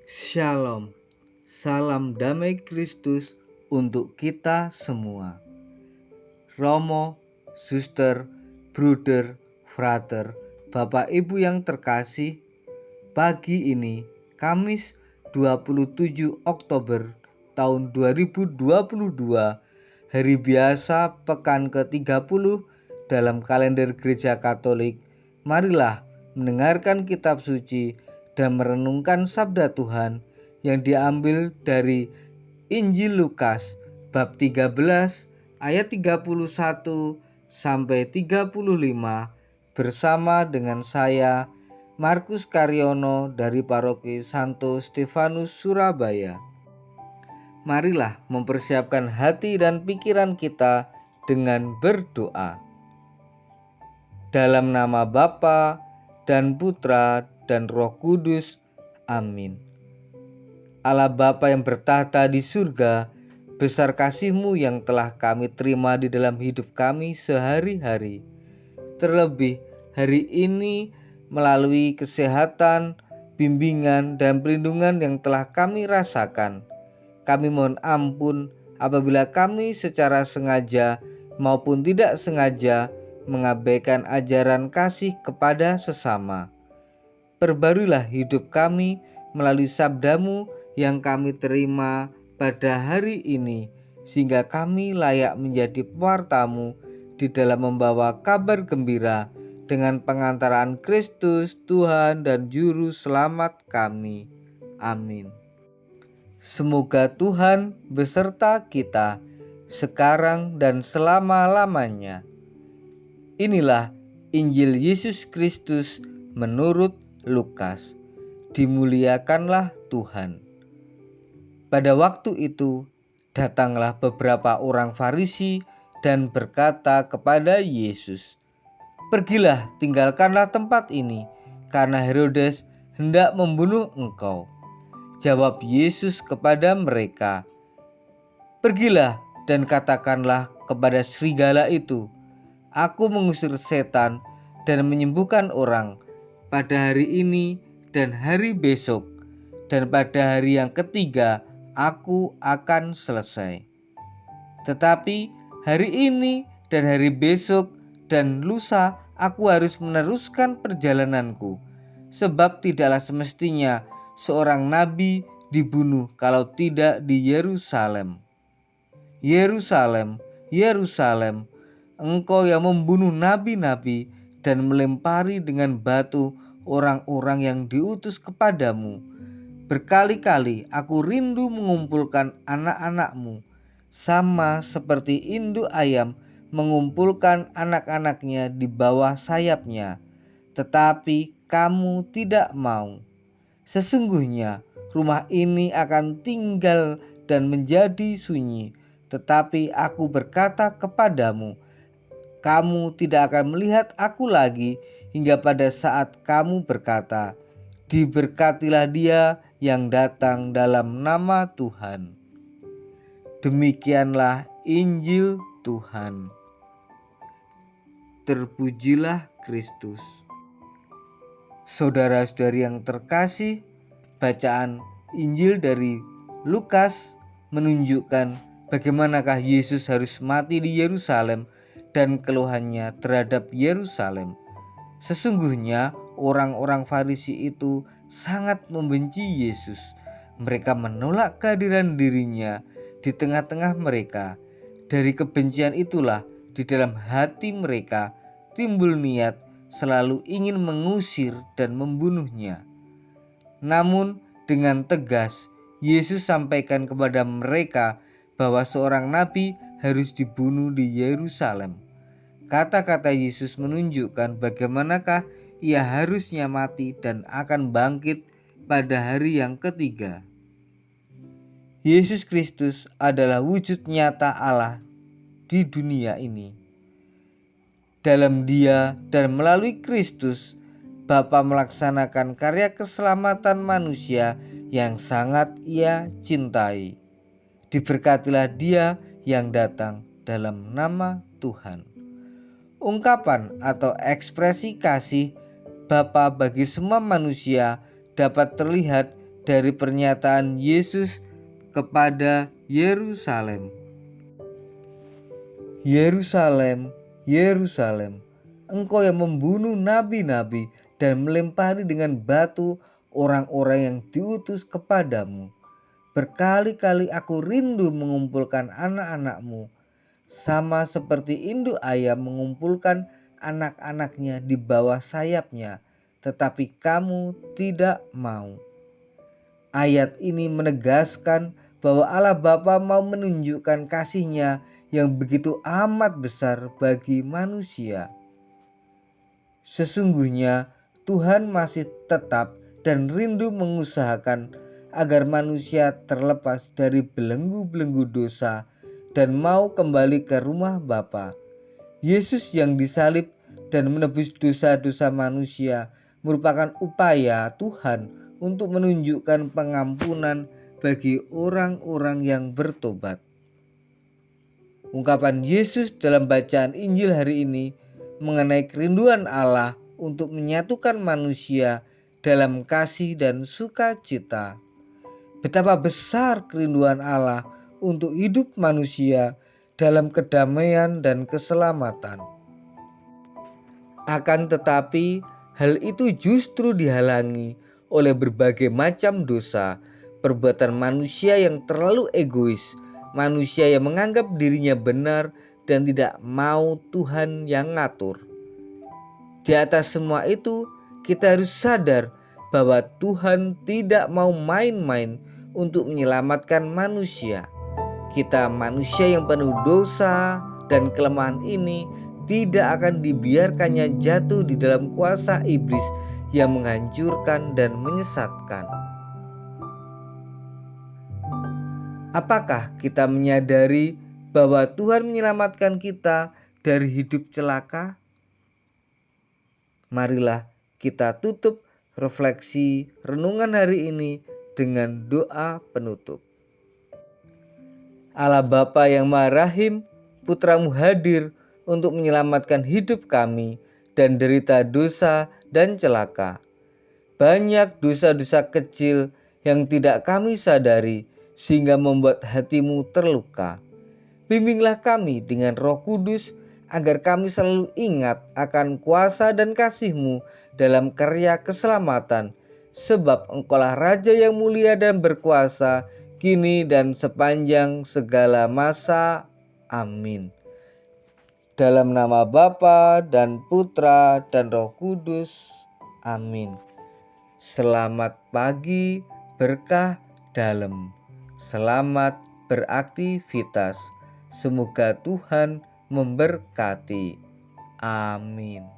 Shalom, salam damai Kristus untuk kita semua. Romo, suster, bruder, frater, Bapak Ibu yang terkasih, pagi ini Kamis 27 Oktober tahun 2022, hari biasa pekan ke-30 dalam kalender Gereja Katolik. Marilah mendengarkan kitab suci dan merenungkan sabda Tuhan yang diambil dari Injil Lukas bab 13 ayat 31 sampai 35 bersama dengan saya Markus Karyono dari Paroki Santo Stefanus Surabaya. Marilah mempersiapkan hati dan pikiran kita dengan berdoa. Dalam nama Bapa dan Putra dan Roh Kudus. Amin. Allah Bapa yang bertahta di surga, besar kasih-Mu yang telah kami terima di dalam hidup kami sehari-hari. Terlebih hari ini melalui kesehatan, bimbingan, dan perlindungan yang telah kami rasakan. Kami mohon ampun apabila kami secara sengaja maupun tidak sengaja mengabaikan ajaran kasih kepada sesama. Perbaruilah hidup kami melalui sabda-Mu yang kami terima pada hari ini, sehingga kami layak menjadi pewarta-Mu di dalam membawa kabar gembira dengan pengantaraan Kristus, Tuhan dan Juru Selamat kami. Amin. Semoga Tuhan beserta kita sekarang dan selama-lamanya. Inilah Injil Yesus Kristus menurut Lukas. Dimuliakanlah Tuhan. Pada waktu itu, datanglah beberapa orang Farisi dan berkata kepada Yesus, "Pergilah, tinggalkanlah tempat ini, karena Herodes hendak membunuh engkau." Jawab Yesus kepada mereka, "Pergilah dan katakanlah kepada serigala itu, Aku mengusir setan dan menyembuhkan orang pada hari ini dan hari besok, dan pada hari yang ketiga aku akan selesai. Tetapi hari ini dan hari besok dan lusa aku harus meneruskan perjalananku, sebab tidaklah semestinya seorang nabi dibunuh kalau tidak di Yerusalem. Yerusalem, Yerusalem, engkau yang membunuh nabi-nabi dan melempari dengan batu orang-orang yang diutus kepadamu. Berkali-kali aku rindu mengumpulkan anak-anakmu, sama seperti induk ayam mengumpulkan anak-anaknya di bawah sayapnya, tetapi kamu tidak mau. Sesungguhnya rumah ini akan tinggal dan menjadi sunyi, tetapi aku berkata kepadamu, kamu tidak akan melihat aku lagi hingga pada saat kamu berkata, diberkatilah dia yang datang dalam nama Tuhan." Demikianlah Injil Tuhan. Terpujilah Kristus. Saudara-saudari yang terkasih, bacaan Injil dari Lukas menunjukkan bagaimanakah Yesus harus mati di Yerusalem dan keluhannya terhadap Yerusalem. Sesungguhnya orang-orang Farisi itu sangat membenci Yesus. Mereka menolak kehadiran dirinya di tengah-tengah mereka. Dari kebencian itulah di dalam hati mereka timbul niat selalu ingin mengusir dan membunuhnya. Namun dengan tegas Yesus sampaikan kepada mereka bahwa seorang nabi harus dibunuh di Yerusalem. Kata-kata Yesus menunjukkan bagaimanakah ia harusnya mati dan akan bangkit pada hari yang ketiga. Yesus Kristus adalah wujud nyata Allah di dunia ini. Dalam Dia dan melalui Kristus, Bapa melaksanakan karya keselamatan manusia yang sangat Ia cintai. Diberkatilah Dia yang datang dalam nama Tuhan. Ungkapan atau ekspresi kasih Bapa bagi semua manusia dapat terlihat dari pernyataan Yesus kepada Yerusalem. Yerusalem, Yerusalem, engkau yang membunuh nabi-nabi dan melempari dengan batu orang-orang yang diutus kepadamu. Berkali-kali aku rindu mengumpulkan anak-anakmu, sama seperti induk ayam mengumpulkan anak-anaknya di bawah sayapnya, tetapi kamu tidak mau. Ayat ini menegaskan bahwa Allah Bapa mau menunjukkan kasih-Nya yang begitu amat besar bagi manusia. Sesungguhnya Tuhan masih tetap dan rindu mengusahakan agar manusia terlepas dari belenggu-belenggu dosa dan mau kembali ke rumah Bapa. Yesus yang disalib dan menebus dosa-dosa manusia merupakan upaya Tuhan untuk menunjukkan pengampunan bagi orang-orang yang bertobat. Ungkapan Yesus dalam bacaan Injil hari ini mengenai kerinduan Allah untuk menyatukan manusia dalam kasih dan sukacita. Betapa besar kerinduan Allah untuk hidup manusia dalam kedamaian dan keselamatan. Akan tetapi, hal itu justru dihalangi oleh berbagai macam dosa, perbuatan manusia yang terlalu egois, manusia yang menganggap dirinya benar dan tidak mau Tuhan yang ngatur. Di atas semua itu, kita harus sadar bahwa Tuhan tidak mau main-main untuk menyelamatkan manusia. Kita manusia yang penuh dosa dan kelemahan ini tidak akan dibiarkannya jatuh di dalam kuasa iblis yang menghancurkan dan menyesatkan. Apakah kita menyadari bahwa Tuhan menyelamatkan kita dari hidup celaka? Marilah kita tutup refleksi renungan hari ini dengan doa penutup. Allah Bapa yang Maha Rahim, Putra-Mu hadir untuk menyelamatkan hidup kami dan derita dosa dan celaka. Banyak dosa-dosa kecil yang tidak kami sadari sehingga membuat hati-Mu terluka. Bimbinglah kami dengan Roh Kudus agar kami selalu ingat akan kuasa dan kasih-Mu dalam karya keselamatan, sebab Engkaulah Raja yang mulia dan berkuasa, kini dan sepanjang segala masa. Amin. Dalam nama Bapa dan Putra dan Roh Kudus. Amin. Selamat pagi, berkah dalam. Selamat beraktivitas. Semoga Tuhan memberkati. Amin.